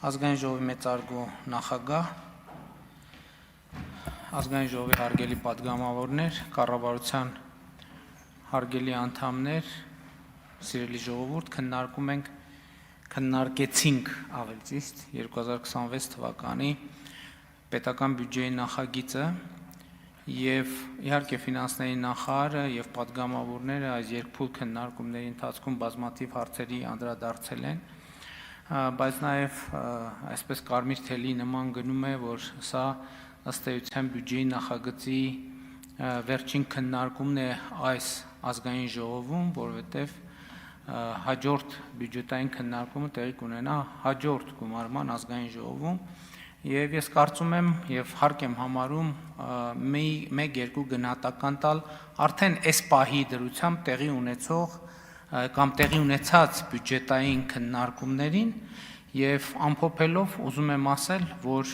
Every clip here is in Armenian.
Ազգային ժողովի մեծարգո նախագահ, ազգային ժողովի հարգելի պատգամավորներ, կառավարության հարգելի անդամներ, սիրելի ժողովուրդ, քննարկեցինք ավելի ճիշտ 2026 թվականի պետական բյուջեի նախագիծը եւ իհարկե ֆինանսների նախարարը եւ պատգամավորները այս երկփուլ քննարկումների ընթացքում բազմաթիվ հարցերի անդրադարձել են, բայց նաև այսպես կարմիր թելի նման գնում է, որ սա ըստ էության բյուջեի նախագծի վերջին քննարկումն է այս ազգային ժողովում, որովհետև հաջորդ բյուջետային քննարկումը տեղի կունենա հաջորդ գումարման ազգային ժողովում, եւ ես կարծում եմ եւ հարկ եմ համարում մեկ-երկու գնահատական տալ արդեն այս պահի դրությամբ տեղի ունեցող կամ տեղի ունեցած բյուջետային քննարկումներին եւ ամփոփելով ուզում եմ ասել, որ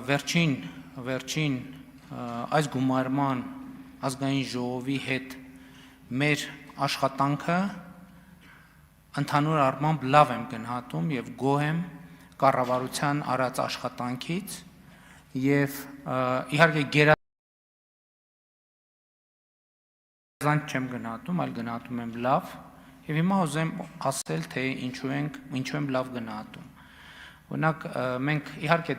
վերջին այս գումարման ազգային ժողովի հետ մեր աշխատանքը ընդհանուր առմամբ լավ եմ գնահատում եւ գոհ եմ կառավարության արած աշխատանքից եւ իհարկե չեմ գնահատում, այլ գնահատում եմ լավ եւ հիմա ուզեմ ասել, թե ինչու եմ լավ գնահատում։ Օրինակ մենք իհարկե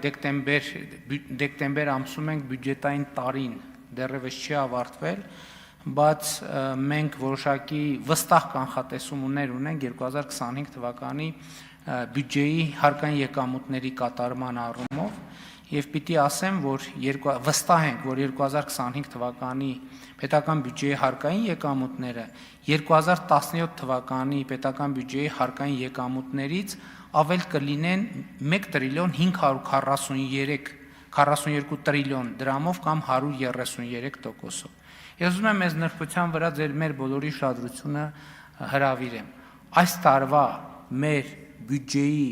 դեկտեմբեր ամսում ենք բյուջետային տարին, դեռևս չի ավարտվել, բայց մենք որոշակի վստահ կանխատեսումներ ունենք 2025 թվականի բյուջեի հարկային եկամուտների կատարման առումով եւ պիտի ասեմ, որ վստահ ենք, որ 2025 թվականի պետական բյուջեի հարկային եկամուտները 2017 թվականի պետական բյուջեի հարկային եկամուտներից ավել կլինեն 1 տրիլիոն 542 տրիլիոն դրամով կամ 133%-ով։ Ես ուզում եմ այս նրբության վրա մեր բոլորի ուշադրությունը հրավիրեմ։ Այս տարվա մեր բյուջեի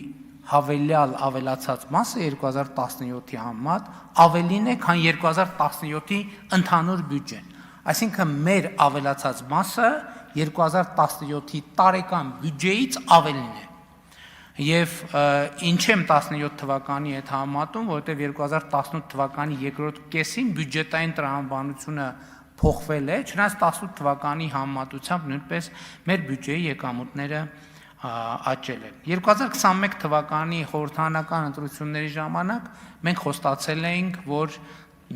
հավելյալ ավելացած մասը 2017-ի համեմատ ավելին է, քան 2017-ի ընդհանուր բյուջեն։ Այսինքն մեր ավելացած մասը 2017-ի տարեկան բյուջեից ավելին է։ Եվ ինչ եմ 17 թվականի հետ համեմատում, որովհետև 2018 թվականի երկրորդ կեսին բյուջետային տրամաբանությունը փոխվել է, չնայած 18 թվականի համեմատությամբ նույնպես մեր բյուջեի եկամուտները աճել են։ 2021 թվականի խորհրդարանական ընտրությունների ժամանակ մենք խոստացել էինք, որ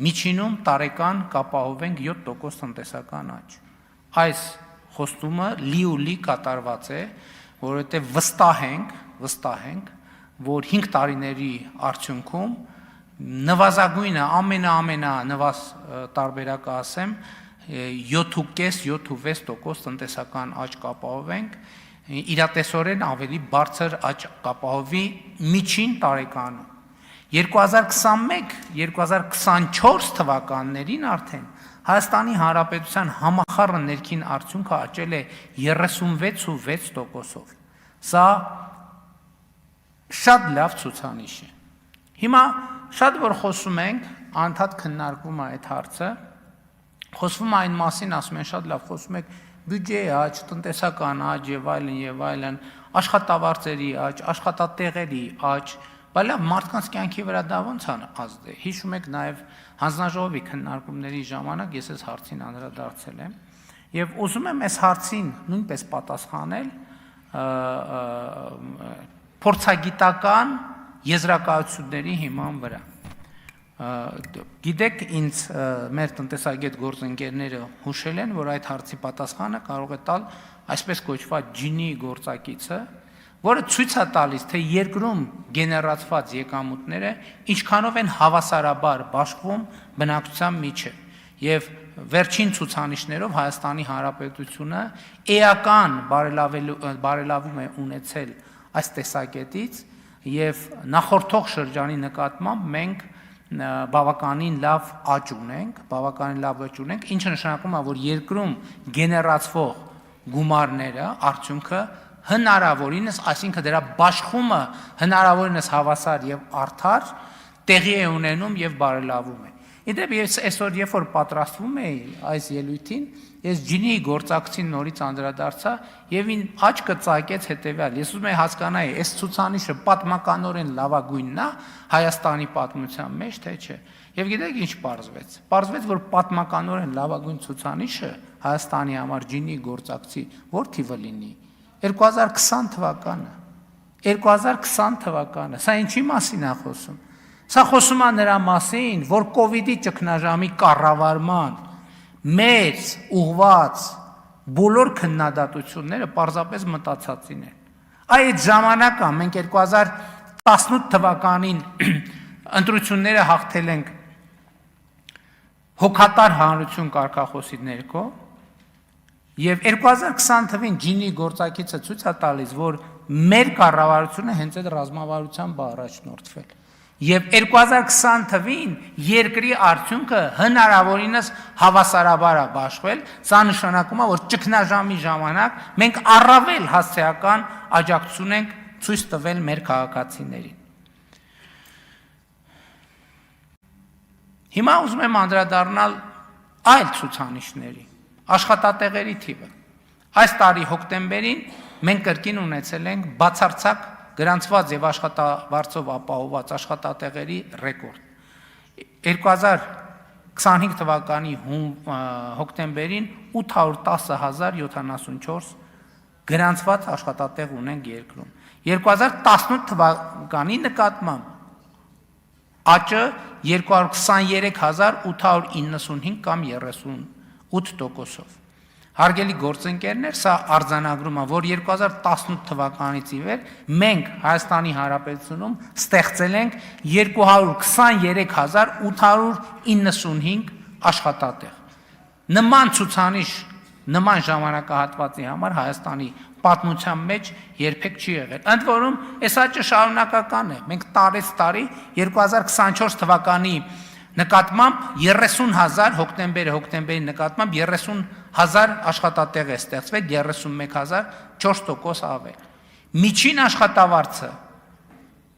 միջինում տարեկան կապահովենք 7% տնտեսական աճ։ Այս խոստումը լի կատարված է, որովհետև վստահ ենք, որ 5 տարիների արդյունքում նվազագույնը ամենանվազ տարբերակը ասեմ 7.5-7.6% տնտեսական աճ կապահովենք, իրատեսորեն ավելի բարձր աճ կապահովի միջին տարեկանում։ 2021-2024 թվականներին արդեն Հայաստանի Հանրապետության համախառն ներքին արդյունքը աճել է 36.6%-ով։ Սա շատ լավ ցուցանիշ է։ Հիմա շատ որ խոսում ենք, անդադ քննարկվում է այդ հարցը, խոսվում է այն մասին, ասում են շատ լավ, խոսում եք բյուջեի աճ, տնտեսական աճ եւ այլն, աշխատավարձերի աճ, աշխատատեղերի աճ, բայց լավ մարդկանց կյանքի վրա դա ոնց ազդի։ Հիշում եք նաեւ հանձնաժողովի քննարկումների ժամանակ ես այս հարցին անդրադարձել եմ եւ ուզում եմ այս հարցին նույնպես պատասխանել փորձագիտական եզրակացությունների հիման վրա։ Գիտեք, ինձ մեր տնտեսագետ գործընկերները հուշել են, որ այդ հարցի պատասխանը կարող է տալ այսպես կոչված ջինի գործակիցը, որը ցույց է տալիս, թե երկրում գեներացված եկամուտները ինչքանով են հավասարաբար բաշխվում բնակչության միջև։ Եվ վերջին ցուցանիշներով Հայաստանի Հանրապետությունը էական բարելավում է ունեցել այս տեսակետից եւ նախորդող շրջանի նկատմամբ մենք բավականին լավ աճ ունենք, ինչը նշանակում է, որ երկրում գեներացվող գումարները, արդյունքը հնարավորինս, այսինքն դրա բաշխումը հնարավորինս հավասար եւ արդար տեղի է ունենում եւ բարելավում է։ Իդեպ ես այսօր երբ որ պատրաստվում էի այս ելույթին, Ես ջինի գործակցին նորից անդրադարձա եւ ին աչքը ծակեց հետեւյալ։ Ես ուզում եմ հասկանալ, այս ցուցանիշը պատմականորեն լավագույնն է Հայաստանի պատմության մեջ, թե չէ։ Եվ գիտեք ինչ պարզվեց։ Պարզվեց, որ պատմականորեն լավագույն ցուցանիշը Հայաստանի համար ջինի գործակցի որ թիվը լինի 2020 թվականը։ 2020 թվականը։ Սա ինչի մասին է խոսում։ Սա խոսում է նրա մասին, որ կոവിഡ്ի ճգնաժամի կառավարման մեծ ուղված բոլոր քննադատությունները պարզապես մտածածին են։ Այդ ժամանակը մենք 2018 թվականին ընտրությունները հաղթել ենք հոգատար հանրություն կարգախոսի ներքո եւ 2020 թվին ջինի գործակիցը ցույց է տալիս, որ մեր կառավարությունը հենց այդ ռազմավարությամբ առաջնորդվել։ Եվ 2020 թվին երկրի արդյունքը հնարավորինս հավասարաբար է բաշխվել, սա նշանակում է, որ ճգնաժամի ժամանակ մենք առավել հասցեական աջակցություն ենք ցույց տվել մեր քաղաքացիներին։ Հիմա ուզում եմ անդրադառնալ այլ ցուցանիշների, աշխատատեղերի թիվը։ Այս տարի հոկտեմբերին մենք կրկին ունեցել ենք բացարձակ գրանցված եւ աշխատավարձով ապահովված աշխատատեղերի ռեկորդ։ 2025 թվականի հոկտեմբերին 810,074 գրանցված աշխատատեղ ունենք երկրում։ 2018 թվականի նկատմամբ աճը 223,895 կամ 38%-ով։ Հարգելի գործընկերներ, սա արձանագրում է, որ 2018 թվականից ի վեր մենք Հայաստանի Հանրապետությունում ստեղծել ենք 223,895 աշխատատեղ։ Նման ցուցանիշ, նման ժամանակահատվածի համար Հայաստանի պատմության մեջ երբեք չի եղել։ Ընդ որում, այս աճը շարունակական է։ Մենք տարեցտարի 2024 թվականի նկատմամբ 30,000 հոկտեմբերի նկատմամբ 30,000 աշխատատեղ է ստեղծվել, 31,004% ավել։ Միջին աշխատավարձը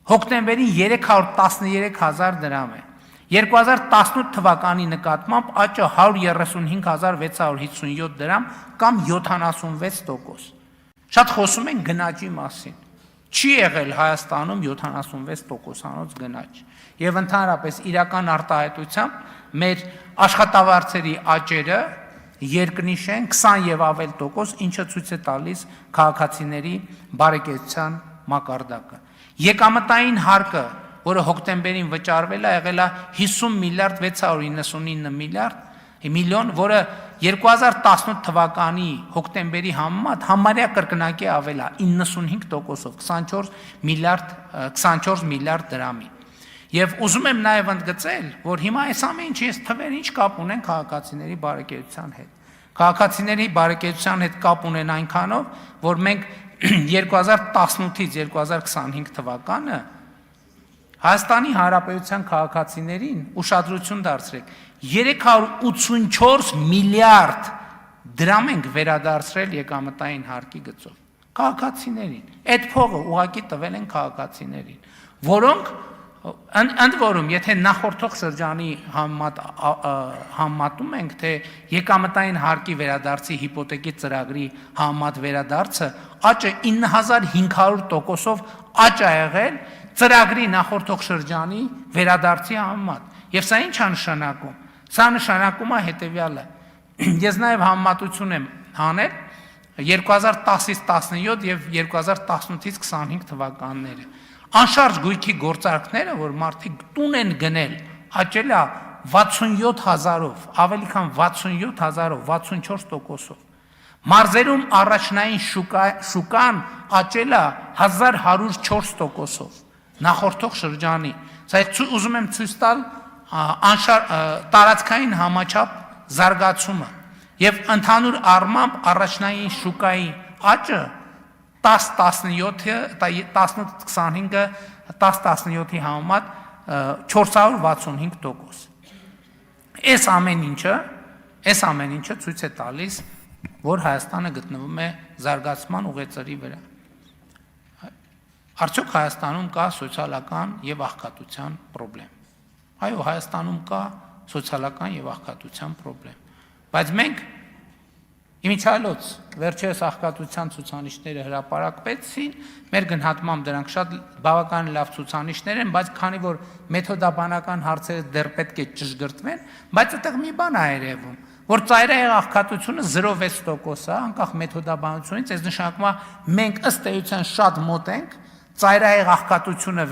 հոկտեմբերին 313,000 դրամ է։ 2018 թվականի նկատմամբ աճը 135,657 դրամ կամ 76%։ Շատ խոսում են գնաճի մասին։ Չի եղել Հայաստանում 76%-անոց գնաճ։ Եվ ընդհանրապես իրական արտահայտությամբ մեր աշխատավարձերի աճերը երկնիշ են 20 եւ ավել տոկոս, ինչը ցույց է տալիս քաղաքացիների բարեկեցության մակարդակը։ Եկամտային հարկը, որը հոկտեմբերին վճարվել է, եղել է 50 միլիարդ 699 միլիոն, որը 2018 թվականի հոկտեմբերի համեմատ համարյա կրկնակի ավել է 95%-ով 24 միլիարդ դրամի։ Եվ ուզում եմ նաև ընդգծել, որ հիմա այս ամեն ինչի այս թվերը ինչ կապ ունեն քաղաքացիների բարեկեցության հետ։ Քաղաքացիների բարեկեցության հետ կապ ունեն այնքանով, որ մենք 2018-ից 2025 թվականը Հայաստանի Հանրապետության քաղաքացիներին ուշադրություն դարձրեք 384 միլիարդ դրամ ենք վերադարձրել եկամտային հարկի գծով քաղաքացիներին։ Այդ փողը ուղղակի տվել են քաղաքացիներին, որոնք ընդ որում, եթե նախորդող շրջանի համեմատում ենք, թե եկամտային հարկի վերադարձի հիպոթեկի ծրագրի համեմատ վերադարձը աճը 9500%-ով աճ է եղել ծրագրի նախորդող շրջանի վերադարձի համեմատ։ Եւ սա ինչ է նշանակում։ Սա նշանակում է հետեւյալը։ Ես նաեւ համեմատություն եմ անել 2010-ից 17 եւ 2018-ից 25 թվականները։ Անշարժ գույքի գործարքները, որ մարդիկ տուն են գնել, աճել է 67,000-ով, ավելի քան 67,000-ով, 64%-ով։ Մարզերում առաջնային շուկան աճել է 1104%-ով, նախորդող շրջանի։ Սա ուզում եմ ցույց տալ տարածքային համաչափ զարգացումը եւ ընդհանուր առմամբ առաջնային շուկայի աճը 10-17-ի համեմատ 465%։ Այս ամեն ինչը ցույց է տալիս, որ Հայաստանը գտնվում է զարգացման ուղեծրի վրա։ Արդյոք Հայաստանում կա սոցիալական եւ աղքատության խնդրեմ։ Այո, Հայաստանում կա սոցիալական եւ աղքատության խնդրեմ։ Բայց մենք Իմիջիայլոց վերջերս աղքատության ցուցանիշները հրապարակվեցին, մեր գնահատմամբ դրանք շատ բավական լավ ցուցանիշներ են, բայց քանի որ մեթոդաբանական հարցերը դեռ պետք է ճշգրտվեն, բայց այդտեղ մի բան է երևում, որ ծայրահեղ աղքատությունը 0.6% է, անկախ մեթոդաբանությունից, այս նշանակում է մենք ըստ էության շատ մոտ ենք ծայրահեղ աղքատությունը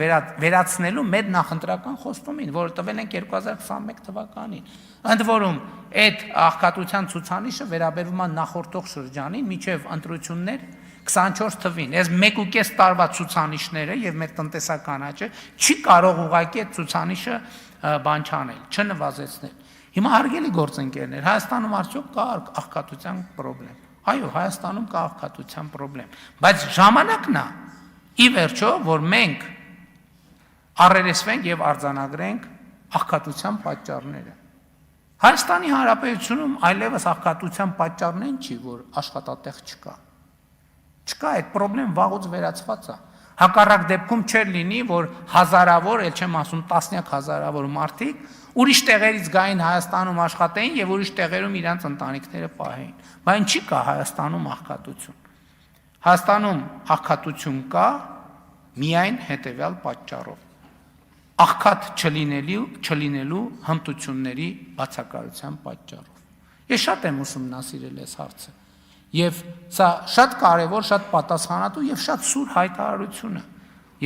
վերացնելու մեր նախընտրական խոստումին, որը տվել ենք 2021 թվականին։ Ընդ որում, այդ աղքատության ցուցանիշը վերաբերվում է նախորդող շրջանին, մինչև ընտրություններ 24 թվին։ Այս 1.5 տարվա ցուցանիշները եւ մեր տնտեսական աճը չի կարող ուղղակի այդ ցուցանիշը բան չանել, չնվազեցնել։ Հիմա հարգելի գործընկերներ, Հայաստանում արդյոք կա աղքատության խնդրեմ։ Այո, Հայաստանում կա աղքատության խնդրեմ, բայց ժամանակն է ի վերջո, որ մենք առերեսվենք եւ արձանագրենք աղքատության պատճառները։ Հայաստանի Հանրապետությունում այլևս աղքատության պատճառն այն չի, որ աշխատատեղ չկա։ Չկա, այդ խնդրեմ վաղուց վերացված է։ Հակառակ դեպքում չէր լինի, որ հազարավոր, ել չեմ ասում տասնյակ հազարավոր մարդիկ ուրիշ տեղերից գային Հայաստանում աշխատեին եւ ուրիշ տեղերում իրանց ընտանիքները պահեին։ Բայց չի կա Հայաստանում աղքատություն։ Հայաստանում աղքատություն կա միայն հետևյալ պատճառով. աղքատ չլինելու հմտությունների բացակայության պատճառով։ Ես շատ եմ ուսումնասիրել այս հարցը եւ սա շատ կարեւոր, շատ պատասխանատու եւ շատ սուր հայտարարություն է։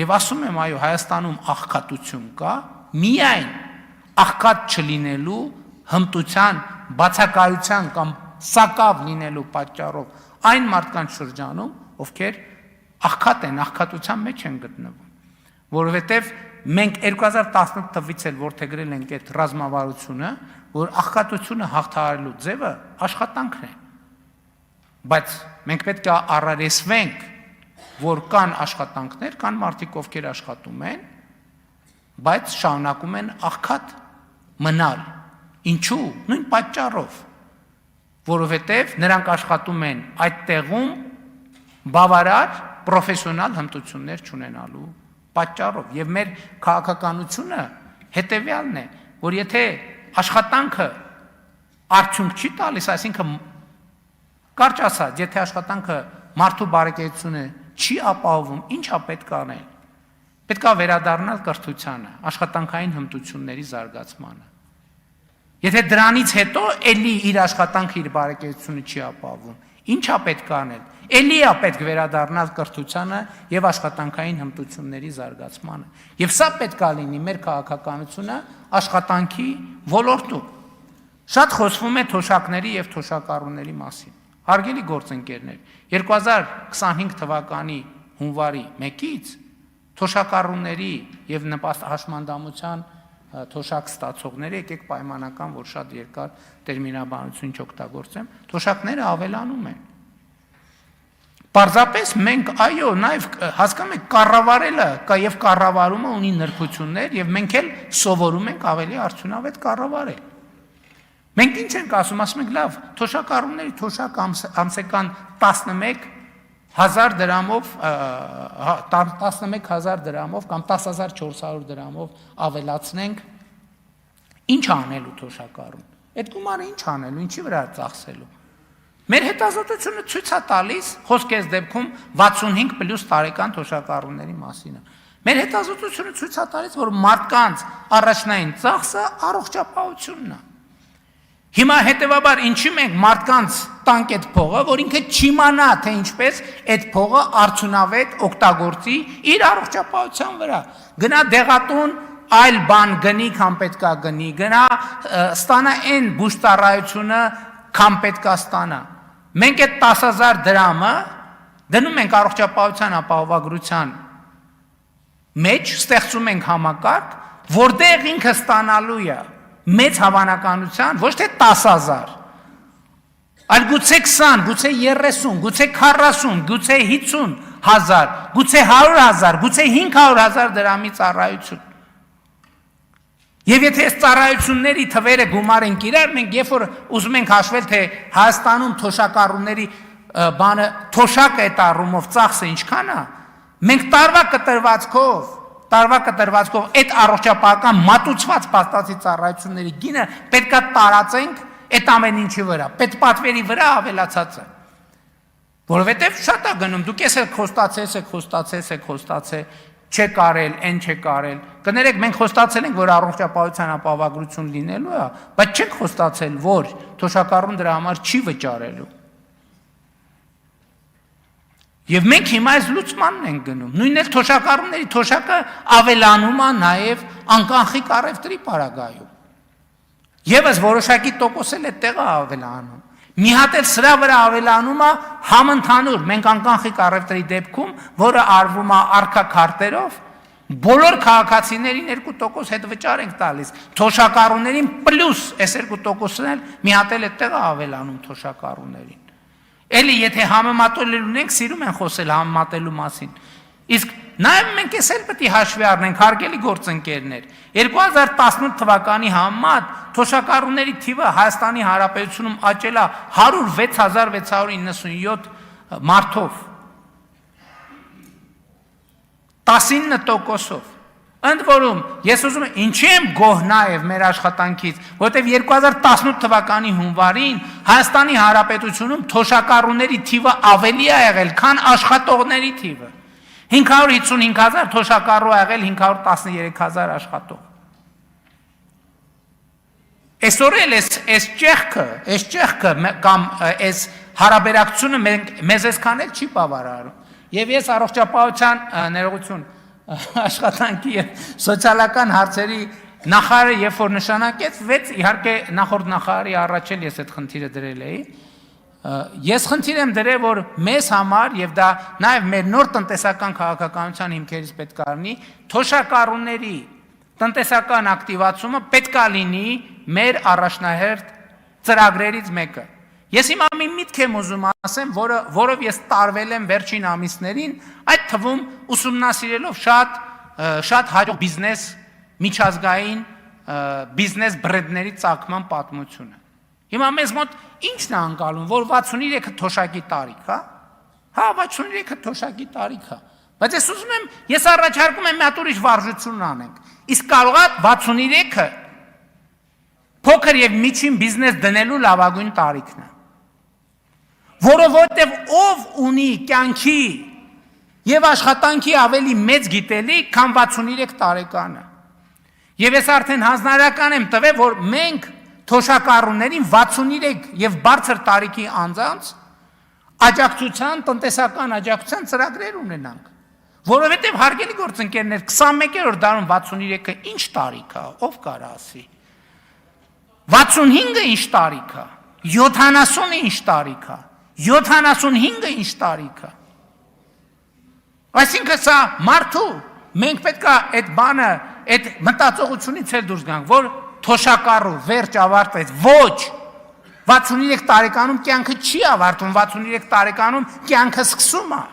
Եվ ասում եմ, այո, Հայաստանում աղքատություն կա միայն աղքատ չլինելու հմտության բացակայության կամ սակավ լինելու պատճառով այն մարդկանց շրջանում, ովքեր աղքատ են, աղքատության մեջ են գտնվում, որովհետև մենք 2018 թվականից էլ որդեգրել ենք այդ ռազմավարությունը, որ աղքատությունը հաղթահարելու ձևը աշխատանքն է, բայց մենք պետք է առերեսվենք, որ կան աշխատանքներ, կան մարդիկ, ովքեր աշխատում են, բայց շարունակում են աղքատ մնալ, ինչու, նույն պատճառով, որովհետև նրանք աշխատում են այդ տեղում բավարար պրոֆեսիոնալ հմտություններ չունենալու պատճառով եւ մեր քաղաքականությունը հետեւյալն է, որ եթե աշխատանքը արդյունք չի տալիս, այսինքն կարճ ասած, եթե աշխատանքը մարդու բարեկեցությունը չի ապահովում, ինչա պետք է անել։ Պետք է վերադառնալ կրթությանը, աշխատանքային հմտությունների զարգացմանը։ Եթե դրանից հետո էլի իր աշխատանքը իր բարեկեցությունը չի ապահովում, ինչա պետք է անել։ Էլի է պետք վերադառնալ կրթությանը եւ աշխատանքային հմտությունների զարգացմանը։ Եվ սա պետք է լինի մեր քաղաքականությունը աշխատանքի ոլորտում։ Շատ խոսվում է թոշակների եւ թոշակառուների մասին։ Հարգելի գործընկերներ, 2025 թվականի հունվարի 1-ից թոշակառուների եւ նպաստ հաշմանդամության թոշակ ստացողները, եկեք պայմանական, որ շատ երկար տերմինաբանություն չօգտագործեմ, թոշակները ավելանում են։ Պարզապես մենք, այո, նաև հասկանում եք, կառավարելը կա եւ կառավարումը ունի նրբություններ եւ մենք էլ սովորում ենք ավելի արդյունավետ կառավարել։ Մենք ինչ ենք ասում ենք լավ, թոշակառուների թոշակ ամսական 11,000 դրամով 11,000 դրամով կամ 10,400 դրամով ավելացնենք, ինչ անելու թոշակառուն։ Այդ գումարը ինչ անելու, ինչի վրա ծախսելու։ Մեր հետազոտությունը ցույց է տալիս, խոսք այս դեպքում 65+ տարեկան թոշակառուների մասին է։ Մեր հետազոտությունը ցույց է տալիս, որ մարդկանց առաջնային ծախսը առողջապահությունն է։ Հիմա հետևաբար ինչի մենք մարդկանց տանք այդ փողը, որ ինքը չիմանա, թե ինչպես այդ փողը արդյունավետ օգտագործի իր առողջապահության վրա։ Գնա դեղատուն այլ բան գնի, քան պետքա գնի, գնա ստանա այն բուժծառայությունը, քան պետքա ստանա։ Մենք այդ 10,000 դրամը դնում ենք առողջապահության ապահովագրության մեջ, ստեղծում ենք համակարգ, որտեղ ինքը ստանալու է մեծ հավանականության ոչ թե 10,000, այլ գուցե 20, գուցե 30, գուցե 40, գուցե 50,000, գուցե 100,000, գուցե 500,000 դրամի ծառայություն։ Եվ եթե այս ծառայությունների թվերը գումարենք իրար, մենք երբ որ ուզում ենք հաշվել, թե Հայաստանում թոշակառուների բանը թոշակը այդ առումով ծախսը ինչքան է, մենք տարվա կտրվածքով այդ առողջապահական մատուցված փաստացի ծառայությունների գինը պետքա տարածենք այդ ամեն ինչի վրա, պետպատվերի վրա ավելացած է։ Որովհետև շատ է գնում, դուք ես խոստացել, չեք արել, այն չեք արել։ Կներեք, մենք խոստացել ենք, որ առողջապահության ապահովագրություն լինելու է, բայց չենք խոստացել, որ թոշակառուն դրա համար չի վճարելու։ Եվ մենք հիմա այս լուծմանն ենք գնում։ Նույնն էլ թոշակառուների թոշակը ավելանում է նաև անկանխիկ առևտրի պարագայում։ Եվս որոշակի տոկոս էլ այդտեղ է ավելանում։ Մի հատ էլ սրա վրա ավելանում է համընդհանուր, մենք անկանխիկ առևտրի դեպքում, որը արվում է արքա քարտերով, բոլոր քաղաքացիներին 2% հետ վճար ենք տալիս, թոշակառուներին պլյուս այս 2%-ն էլ մի հատ էլ այդտեղ է ավելանում թոշակառուներին։ Էլի եթե համեմատել ունենք, սիրում են խոսել համեմատելու մասին։ Իսկ նաև մենք էս էլ պետք է հաշվի առնենք, հարգելի գործընկերներ, 2018 թվականի համեմատ թոշակառուների թիվը Հայաստանի Հանրապետությունում աճել է 106,697 մարդով, 19%-ով։ Ընդ որում, ես ուզում եմ, ինչի եմ գոհ նաև մեր աշխատանքից, որտեղ 2018 թվականի հունվարին Հայաստանի Հանրապետությունում թոշակառուների թիվը ավելի է եղել, քան աշխատողների թիվը։ 555,000 թոշակառու ա եղել 513,000 աշխատող։ Այսօր էլ այս ճեղքը կամ այս հարաբերակցությունը մեզ այսքան էլ չի բավարարում։ Եվ ես առողջապահության ներողություն աշխատանքի եւ սոցիալական հարցերի նախարարը երբ որ նշանակեց, իհարկե նախորդ նախարարի առաջ էլ ես այդ խնդիրը դրել էի։ Ես խնդիր եմ դրել, որ մեզ համար եւ դա նաեւ մեր նոր տնտեսական քաղաքականության հիմքերից պետք է լինի, թոշակառուների տնտեսական ակտիվացումը պետք է լինի մեր առաջնահերթ ծրագրերից մեկը։ Ես հիմա մի միտք եմ ուզում ասեմ, որով ես տարվել եմ վերջին ամիսներին, այդ թվում ուսումնասիրելով շատ հաջող բիզնես միջազգային բիզնես բրենդների ծագման պատմությունը։ Հիմա մեզ մոտ ի՞նչն է անցալում, որ 63-ը թոշակի տարիք, հա? Հա, 63-ը թոշակի տարիք է։ Բայց ես ուզում եմ, ես առաջարկում եմ մի հատ ուրիշ վարժություն անենք։ Իսկ կարող է 63-ը փոքր եւ միջին բիզնես դնելու լավագույն տարիքն է։ Որովհետև ով ունի կյանքի եւ աշխատանքի ավելի մեծ գիտելիք, քան 63 տարեկանը։ Եվ ես արդեն հանձնարարական եմ տվել, որ մենք թոշակառուներին 63 եւ բարձր տարիքի անձանց աջակցության, տնտեսական աջակցության ծրագրեր ունենանք։ Որովհետև հարգելի գործընկերներ, 21-րդ դարում 63-ը ինչ տարիք է, ով կարա ասի։ 65-ը ինչ տարիք է, 70-ը ինչ տարիք է, 75-ը ինչ տարիք է։ Այսինքն սա մարդու, մենք պետք է այդ բանը, այդ մտածողությունից էլ դուրս գանք, որ թոշակառու վերջ ավարտվեց, ոչ, 63 տարեկանում կյանքը չի ավարտում, 63 տարեկանում կյանքը սկսում է։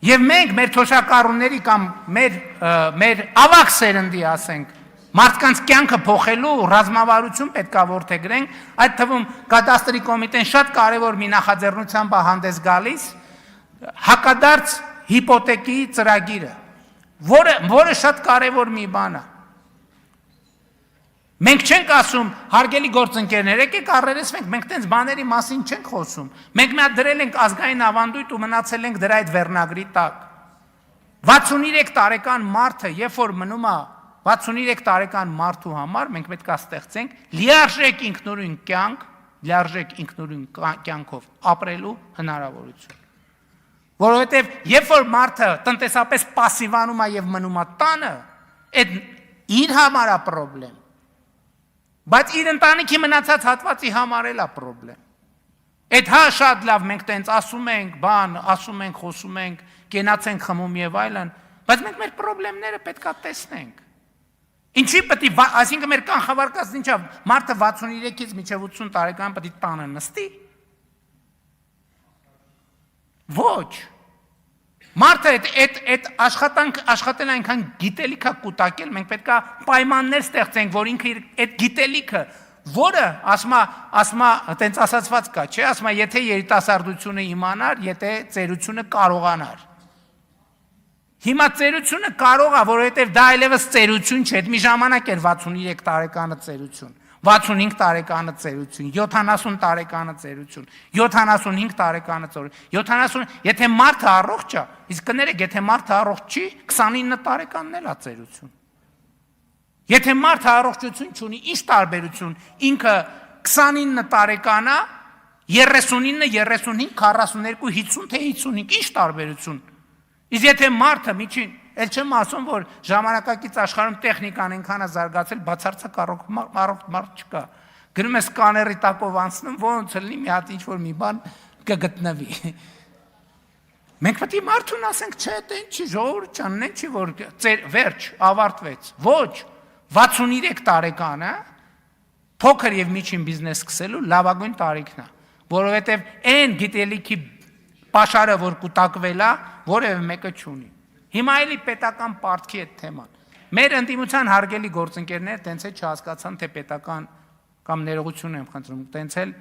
Եվ մենք մեր թոշակառուների կամ մեր ավակ սերնդի ասենք, մարդկանց կյանքը փոխելու ռազմավարություն պետք է որդեգրենք, այդ թվում կադաստրի կոմիտեն շատ կարևոր մի նախաձեռնությամբ է հանդես գալիս, հակադարձ հիպոթեկի ծրագիրը, որը շատ կարևոր մի բան է։ Մենք չենք ասում, հարգելի գործընկերներ, եկեք առերեսվենք, մենք տենց բաների մասին չենք խոսում։ Մենք մի հատ դրել ենք ազգային ավանդույթ ու մնացել ենք դրա այդ վերնագրի տակ։ 63 տարեկան մարդը, երբ որ մնում է 63 տարեկան մարդու համար, մենք պետք է ստեղծենք լիարժեք ինքնուրույն կյանք, լիարժեք ինքնուրույն կյանքով ապրելու հնարավորություն։ Որովհետև երբ որ մարդը տնտեսապես պասիվանում է եւ մնում է տանը, այդ իր համար է խնդրեմ։ Բայց իր ընտանիքի մնացած հատվածի համար էլ է խնդրեմ։ Այդ հա շատ լավ մենք տենց ասում ենք, ասում ենք, խոսում ենք, կենացենք, խմում եւ այլն, բայց մենք մեր խնդիրները պետք է տեսնենք։ Ինչի պետք է, այսինքն մեր կանխավարկածն ինչա, մարդը 63-ից մինչև 80 տարեկան պետք է տանը նստի։ Ոչ։ Մարդը այդ աշխատել այնքան գիտելիք է կուտակել, մենք պետք է պայմաններ ստեղծենք, որ ինքը այդ գիտելիքը, որը ասма տենց ասացված կա, չէ, ասма եթե երիտասարդությունը իմանար, եթե ծերությունը կարողանար։ Հիմա ծերությունը կարող է, որովհետև դա այլևս ծերություն չէ, այդ մի ժամանակ էր 63 տարեկանը ծերություն, 65 տարեկանը ծերություն, 70 տարեկանը ծերություն, 75 տարեկանը ծերություն, 70, եթե մարդը առողջ է, իսկ կներեք, եթե մարդը առողջ չի, 29 տարեկանն էլ է ծերություն։ Եթե մարդը առողջություն չունի, ինչ տարբերություն, ինքը 29 տարեկան է, 39, 35, 42, 50 թե 55, ինչ տարբերություն։ Իսկ եթե մարդը միջին, էլ չեմ ասում, որ ժամանակակից աշխարհում տեխնիկան այնքան է զարգացել, բացարձակ առողջ մարդ չկա։ Գնում է սկաների տակով անցնում, ոնց լինի մի հատ ինչ-որ մի բան կգտնվի։ Մենք պետք է մարդուն ասենք, չէ, դա ինչի ժողովուրդ ջան, ինչի որ վերջ, ավարտվեց։ Ոչ, 63 տարեկանը փոքր եւ միջին բիզնես սկսելու լավագույն տարիքն է, որովհետեւ այն գիտելիքի պաշարը, որ կուտակվել է, որևէ մեկը չունի։ Հիմա էլի պետական պարտքի այդ թեման։ Մեր ընդդիմության հարգելի գործընկերները տենց է չհասկացան, թե պետական կամ ներողություն եմ խնդրում, տենց էլ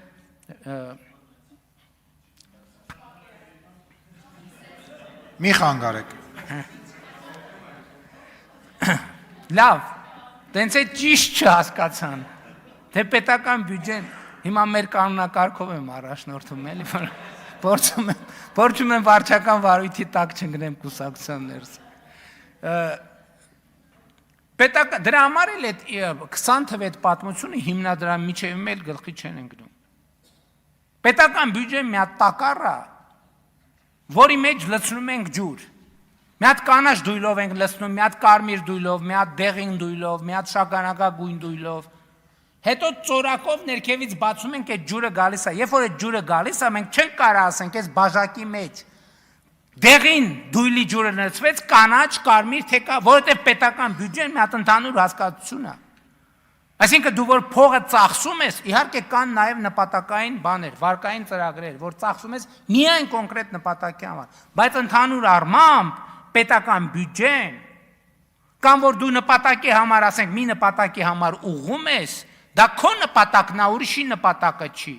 մի խանգարեք։ Լավ, տենց է ճիշտ չհասկացան, թե պետական բյուջեն, հիմա մեր կանոնակարգով եմ առաջնորդում, էլի, փորձում եմ վարչական վարույթի տակ չընկնեմ կուսակցության ներս։ Դրա համար էլ այդ 20 թվի այդ պատմությունը հիմնադրամի միջև էլ գլխի չեն ընկնում։ Պետական բյուջեն մի հատ տակառ է, որի մեջ լցնում ենք ջուր։ Մի հատ կանաչ դույլով ենք լցնում, մի հատ կարմիր դույլով, մի հատ դեղին դույլով, մի հատ շագանակագույն դույլով։ Հետո ծորակով ներքևից բացում ենք այդ ջուրը գալիս է։ Երբ որ այդ ջուրը գալիս է, մենք չենք կարող ասենք, այս բաժակի մեջ դեղին դույլի ջուրը լցվեց, կանաչ, կարմիր, թե կա, որովհետև պետական բյուջեն մի հատ ընդհանուր հասկացություն է։ Այսինքն դու որ փողը ծախսում ես, իհարկե կան նաև նպատակային բաներ, վարկային ծրագրեր, որ ծախսում ես միայն կոնկրետ նպատակի համար, բայց ընդհանուր առմամբ պետական բյուջեն կամ որ դու նպատակի համար, ասենք, մի նպատակի համար ուղղում ես, դա քո նպատակն է, ուրիշի նպատակը չի։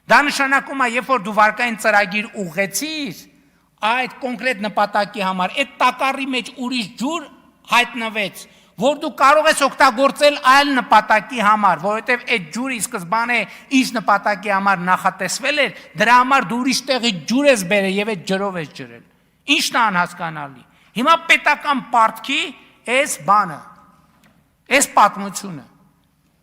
Դա նշանակում է, երբ որ դու վարկային ծրագիր ուղղեցիր, այդ կոնկրետ նպատակի համար, այդ տակառի մեջ ուրիշ ջուր հայտնվեց, որ դու կարող ես օգտագործել այլ նպատակի համար, որովհետև այդ ջուրը ի սկզբանե ինչ նպատակի համար նախատեսվել էր, դրա համար դու ուրիշ տեղի ջուր ես բերել եւ այդ ջրով ես ջրել։ Ինչն է անհասկանալի։ Հիմա պետական պարտքի այս բանը, այս պատմությունը։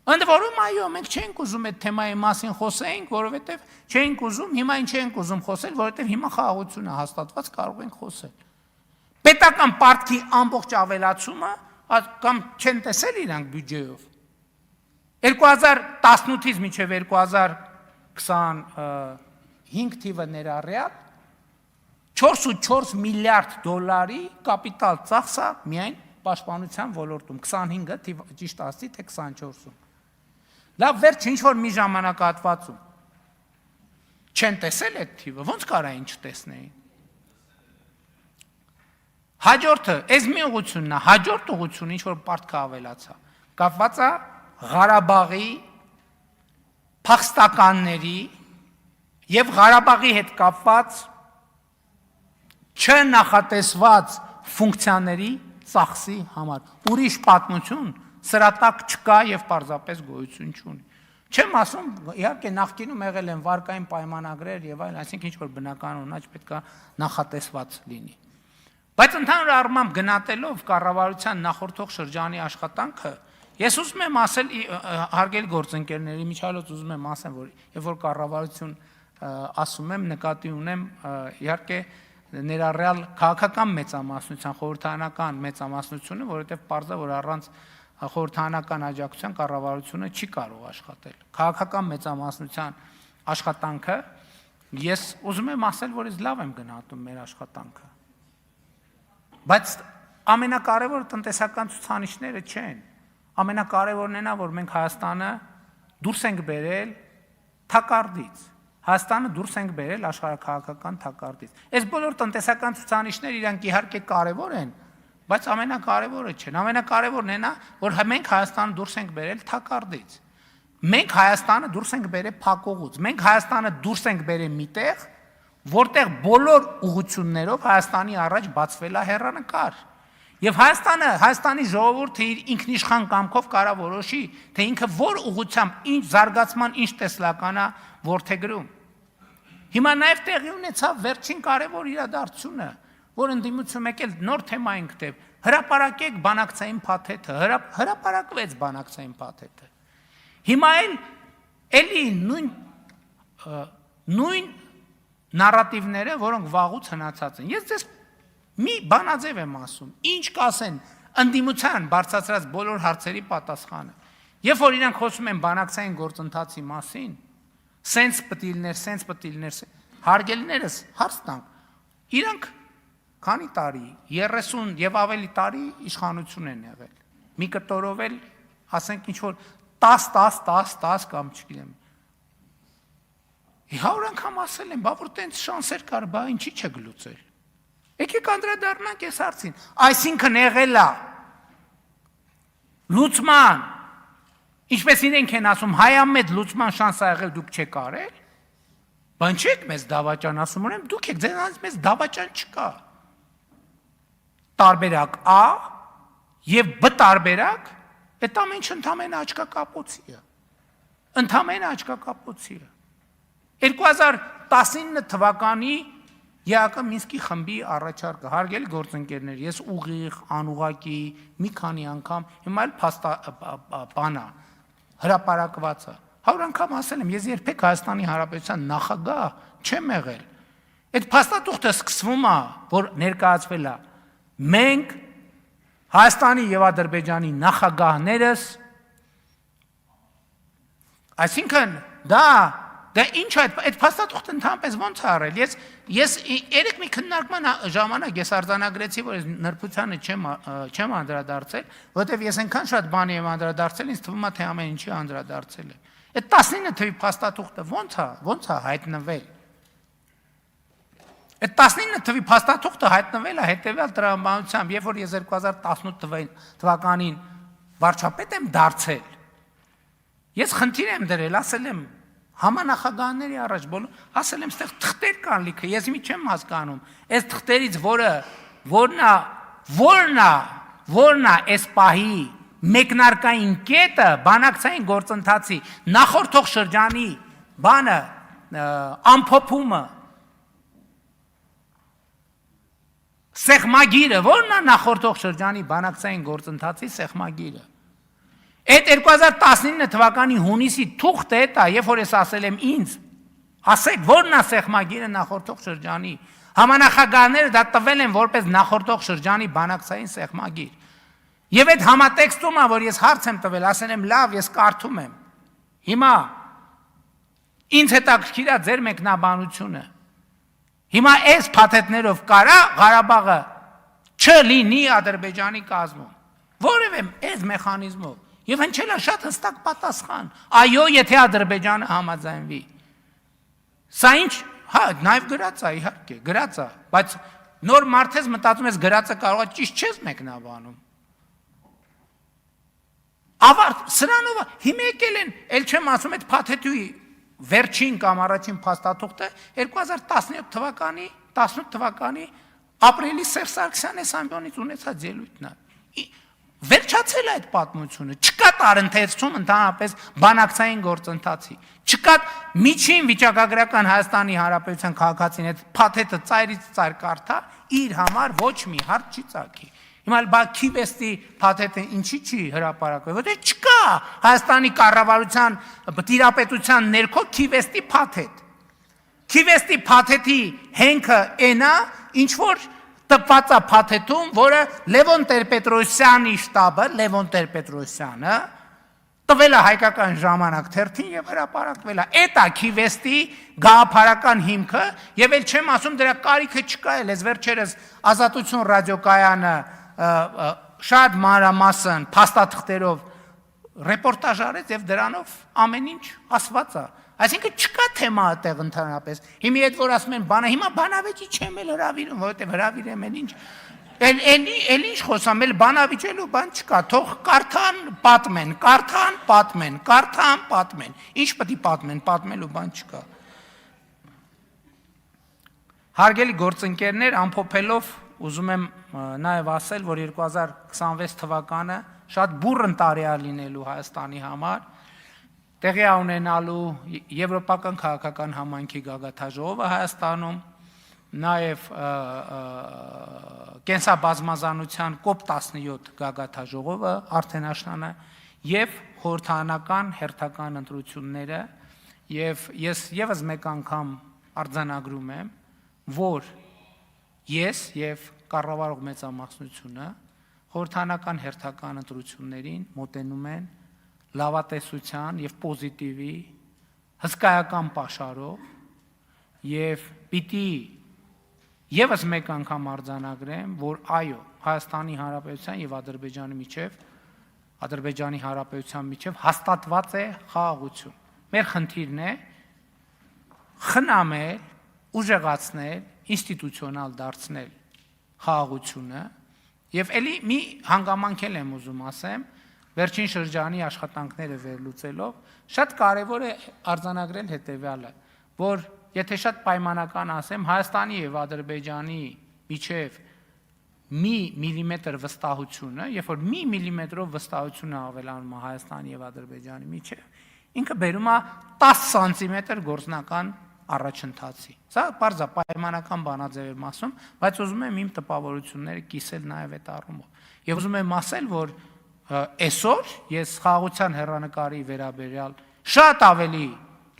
Ընդ որում, այո, մենք չենք ուզում այդ թեմայի մասին խոսենք, որովհետև չենք ուզում, հիմա ինչ ենք ուզում խոսել, որովհետև հիմա խաղաղություն է հաստատված, կարող ենք խոսել։ Պետական պարտքի ամբողջ ավելացումը կամ չեն տեսել իրանք բյուջեով։ 2018-ից մինչև 2025 թիվը ներառյալ 4.4 միլիարդ դոլարի կապիտալ ծախսա միայն պաշտպանության ոլորտում, 25-ը ճիշտ ասի, թե 24-ում։ Լավ, վերջ ինչ-որ մի ժամանակահատվածում չեն տեսել այդ թիվը, ոնց կարա ինչ տեսնեին։ Հաջորդը, այս մի ուղղությունն է, հաջորդ ուղղությունը ինչ-որ պարտքը ավելացա, կապված է Ղարաբաղի փախստականների և Ղարաբաղի հետ կապված չնախատեսված ֆունկցիաների ծախսի համար։ Ուրիշ պատմություն սրա տակ չկա և պարզապես գոյություն չունի։ Չեմ ասում, իհարկե նախկինում եղել են վարկային պայմանագրեր և այլ, այսինքն ինչ-որ բնական ունաչ պետք է նախատեսված լինի։ Բայց ընդհանուր առմամբ գնահատելով կառավարության նախորդող շրջանի աշխատանքը, ես ուզում եմ ասել, հարգելի գործընկերների միջալոց ուզում եմ ասեմ, որ երբ որ կառավարություն ասում եմ, նկատի ունեմ իհարկե ներառյալ քաղաքական մեծամասնության, խորհրդարանական մեծամասնությունը, որովհետև պարզ է, որ առանց խորհրդարանական աջակցության կառավարությունը չի կարող աշխատել։ Քաղաքական մեծամասնության աշխատանքը, ես ուզում եմ ասել, որ ես լավ եմ գնահատում մեր աշխատանքը։ Բայց ամենակարևորը տնտեսական ցուցանիշները չեն։ Ամենակարևորն է, որ մենք Հայաստանը դուրս ենք բերել թակարդից։ Հայաստանը դուրս ենք բերել աշխարհաքաղաքական թակարդից։ Այս բոլոր տնտեսական ցուցանիշները իրանք իհարկե կարևոր են, բայց ամենակարևորը չեն։ Ամենակարևորն է, որ մենք Հայաստանը դուրս ենք բերել թակարդից։ Մենք Հայաստանը դուրս ենք բերել փակողուց։ Մենք Հայաստանը դուրս ենք բերել միտեղ, որտեղ բոլոր ուղղություններով Հայաստանի առաջ բացվել է հեռանկար։ Եվ Հայաստանի ժողովուրդը իր ինքնիշխան կամքով կարող որոշի, թե ինքը որ ուղղությամբ ինչ զարգացման ինչ տեսլականա որդեգրում։ Հիմա նաև տեղի ունեցավ վերջին կարևոր իրադարձությունը, որ ընդդիմություն եկել նոր թեմա ենք դեպ, հրապարակեք բանակցային փաթեթը, հրապարակվեց բանակցային փաթեթը։ Հիմա էլի նույն նարատիվները, որոնք վաղուց հնացած են։ Ես ձեզ մի բանաձև եմ ասում, ինչ կասեն ընդդիմության բարձրացրած բոլոր հարցերի պատասխանը։ Երբ որ իրանք խոսում են բանակցային գործընթացի մասին, սենց պտիլներ, հարգելիներս հարց տանք, իրանք քանի տարի, 30 եւ ավելի տարի իշխանություն են եղել։ Մի կտորով էլ, ասենք ինչ որ 10 կամ չգիտեմ։ 100 անգամ ասել են, բա որ տենց շանսեր կար, բա ինչի՞ չեք լուծել։ Եկեք անդրադառնանք այս հարցին, այսինքն եղել է լուծման, ինչպես իրենք են ասում, հայամետ լուծման շանս ա եղել, դուք չեք արել, բան չեք մեզ դավաճան ասում, ուրեմն դուք եք, ձեզանից մեզ դավաճան չկա։ Տարբերակ A եւ B տարբերակ, այդ ամենը ընդամենը աչքակապոցի է։ Ընդամենը աչքակապոցի է։ 2019 թվականի ԵԱԿ Մինսկի խմբի առաջարկը, հարգելի գործընկերներ, ես ուղիղ, անուղակի, մի քանի անգամ, հիմա էլ բանա, հրապարակված է, 100 անգամ ասել եմ, ես երբեք Հայաստանի Հանրապետության նախագահ չեմ եղել, այդ փաստաթուղթը սկսվում է, որ ներկայացվել է, մենք Հայաստանի եւ Ադրբեջանի նախագահներս, այսինքն դա ինչ է, այդ փաստաթուղթը ընդհանրապես ոնց է արել, ես երեք մի քննարկման ժամանակ ես արձանագրեցի, որ ես նրբությանը չեմ անդրադարձել, որովհետև ես այնքան շատ բանի եմ անդրադարձել, ինձ թվում է, թե ամեն ինչի անդրադարձել եմ։ Այդ 19 թվի փաստաթուղթը ոնց է հայտնվել։ Այդ 19 թվի փաստաթուղթը հայտնվել է հետևյալ տրամաբանությամբ, երբ որ ես 2018 թվականին վարչապետ եմ դարձել, ես խնդիր եմ դրել, ասել եմ համանախագահների առաջ բոլոր, ասել եմ, ստեղ թղթեր կան լիքը, ես մի չեմ հասկանում, այս թղթերից որն է այս պահի մեկնարկային կետը բանակցային գործընթացի նախորդող շրջանի բանը ամփոփումը սեղմագիրը, որն է նախորդող շրջանի բանակցային գործընթացի սեղմագիրը։ Այդ 2019 թվականի հունիսի թուղթը է, երբ որ ես ասել եմ ինձ, ասեք, որն է սեղմագիրը նախորդող շրջանի, համանախագահները դա տվել են որպես նախորդող շրջանի բանակցային սեղմագիր։ Եվ այդ համատեքստում է, որ ես հարց եմ տվել, ասել եմ, լավ, ես կարդում եմ։ Հիմա ինձ հետաքրքիր է ձեր մեկնաբանությունը։ Հիմա այս փաթեթներով կարա Ղարաբաղը չլինի Ադրբեջանի կազմում։ Որևէ այս մեխանիզմով։ Եվ հնչել է շատ հստակ պատասխան։ Այո, եթե Ադրբեջանը համաձայնվի։ Սա ինչ, հա, նաև գրած է, իհարկե, գրած է, բայց նոր մարդ ես մտածում ես գրածը կարող է ճիշտ չես մեկնաբանում։ Ավարտ, սրանով հիմա եկել են, էլ չեմ ասում, այդ փաթեթի վերջին կամ առաջին փաստաթուղթը 2018 թվականի ապրիլի Սերժ Սարգսյանի ամբիոնից ունեցած ելույթն է։ Վերջացել է այդ պատմությունը, չկա տարընթերցում ընդհանրապես բանակցային գործընթացի, չկա միջին վիճակագրական Հայաստանի Հանրապետության քաղաքացին այդ փաթեթը ծայրից ծայր կարդա, իր համար ոչ մի հարց չի ծագի։ Հիմա բա քիվեստի փաթեթը ինչի չի հրապարակվել, որտեղ չկա Հայաստանի կառավարության տիրապետության ներքո քիվեստի փաթեթ։ Քիվեստի փաթեթի հենքը այնա, ինչ որ տպված է փաթեթում, որը Լևոն Տեր-Պետրոսյանի շտաբը, Լևոն Տեր-Պետրոսյանը տվել է Հայկական ժամանակ թերթին եւ հրապարակվել է։ Էդ է քիվեստի գաղափարական հիմքը, եւ էլ չեմ ասում դրա կարիքը չկա, ես վերջերս Ազատություն ռադիոկայանը շատ մանրամասն փաստաթղթերով ռեպորտաժ արեց եւ դրանով ամեն ինչ ասված է։ Այսինքն չկա թեմա այդտեղ ընդհանրապես։ Հիմա այդ որ ասում են բանը, հիմա բանավեճի չեմ էլ հրավիրում, որովհետեւ հրավիրեմ էլ ինչ։ Էլ ինչ խոսամ, էլ բանավիճելու բան չկա, թող կարդան, պատմեն, կարդան, պատմեն, կարդան, պատմեն։ Ինչ պետք է պատմեն, պատմելու բան չկա։ Հարգելի գործընկերներ, ամփոփելով ուզում եմ նաև ասել, որ 2026 թվականը շատ բուռն տարի է լինելու Հայաստանի համար, տեղի է ունենալու Եվրոպական քաղաքական համայնքի գագաթաժողովը Հայաստանում, նաև կենսաբազմազանության COP17 գագաթաժողովը արդեն աշնանը եւ խորհրդարանական հերթական ընտրությունները, եւ ես եւս մեկ անգամ արձանագրում եմ, որ ես եւ կառավարող մեծամասնությունը խորհրդարանական հերթական ընտրություններին մոտենում են լավատեսության եւ պոզիտիվի հսկայական պաշարով եւ պիտի եւս մեկ անգամ արձանագրեմ, որ այո, Հայաստանի Հանրապետության եւ Ադրբեջանի Հանրապետության միջև հաստատված է խաղաղություն։ Մեր խնդիրն է խնամել, ուժեղացնել, ինստիտուցիոնալ դարձնել խաղաղությունը եւ ելի մի հանգամանք եմ ուզում ասեմ, վերջին շրջանի աշխատանքները վերլուծելով, շատ կարևոր է արձանագրել հետեւյալը, որ եթե շատ պայմանական ասեմ, Հայաստանի եւ Ադրբեջանի միջև մի միլիմետր վստահությունը, երբ որ մի միլիմետրով վստահությունը ավելանում է Հայաստանի եւ Ադրբեջանի միջև, ինքը բերում է 10 սանտիմետր գործնական առաջընթացի։ Սա բարձր պայմանական բանաձև եմ ասում, բայց ուզում եմ իմ տպավորությունները կիսել նաեւ այդ առումով։ Եվ ուզում եմ ասել, որ այսօր ես խաղաղության հեռանկարի վերաբերյալ շատ ավելի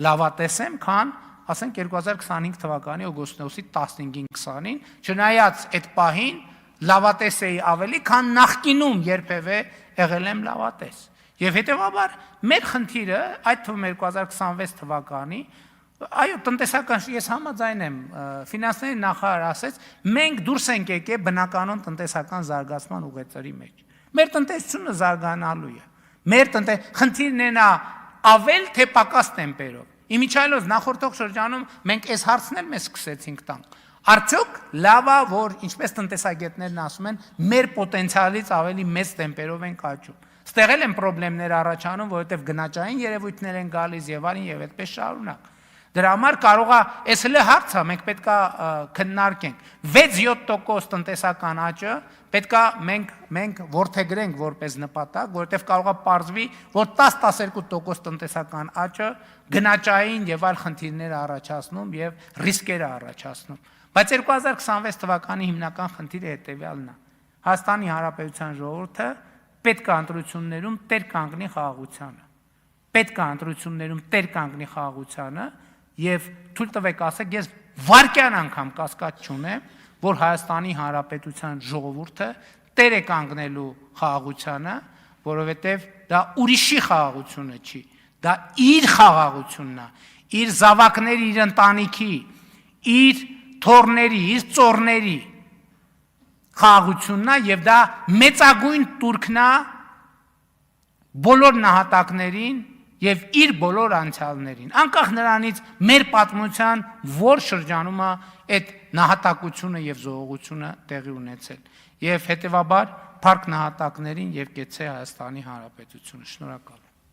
լավատես եմ, քան ասենք 2025 թվականի օգոստոսի 15-ին 20-ին, չնայած այդ պահին լավատես էի ավելի, քան նախկինում երբևէ եղել եմ լավատես։ Եվ հետևաբար մեր խնդիրը, այդ թվում 2026 թվականի, այո, տնտեսական ես համաձայն եմ, ֆինանսների նախարար ասեց, մենք դուրս ենք եկել բնականon տնտեսական զարգացման ուղեծրի մեջ։ Մեր տնտեսությունը զարգանալու է։ Մեր խնդիրն է նա ավել թե պակաս տեմպերով։ Իմիջիայլոց նախորդող շրջանում մենք այս հարցն էլ մեզ սկսեցինք տանք։ Արդյոք լավ է, որ ինչպես տնտեսագետներն ասում են, մեր պոտենցիալից ավելի մեծ տեմպերով ենք աճում։ Ստեղ էլ են խնդիրներ առաջանում, որովհետև գնաճային երևույթներ են գալիս եւ այլն եւ այդպես շարունակ։ Դրա համար կարող է, այս հենց հարց է, մենք պետք է քննարկենք 6-7% տնտեսական աճը պետք է մենք ворթեգրենք որպես նպատակ, որովհետև կարող է պարզվի, որ 10-12% տնտեսական աճը գնաճային եւ այլ խնդիրներ առաջացնում եւ ռիսկեր առաջացնում։ Բայց 2026 թվականի հիմնական խնդիրը հետեւյալն է։ Հայաստանի Հանրապետության ժողովուրդը պետք է ընտրություններում տեր կանգնի խաղաղությանը։ Պետք է ընտրություններում տեր կանգնի խաղաղությանը եւ թույլ տվեք ասեք, ես վարկյան անգամ կասկած չունեմ, որ Հայաստանի Հանրապետության ժողովուրդը տեր է կանգնելու խաղաղությանը, որովհետեւ դա ուրիշի խաղաղությունը չի, դա իր խաղաղությունն է, իր զավակների, իր ընտանիքի, իր թորների, իր ծորների խաղաղությունն է եւ դա մեծագույն տուրքն է բոլոր նահատակներին եւ իր բոլոր անցյալներին, անկախ նրանից մեր պատմության որ շրջանում է այդ նահատակությունը եւ զոհողությունը տեղի ունեցել եւ հետեւաբար փառք նահատակներին եւ կեցցե Հայաստանի Հանրապետությունը։ Շնորհակալ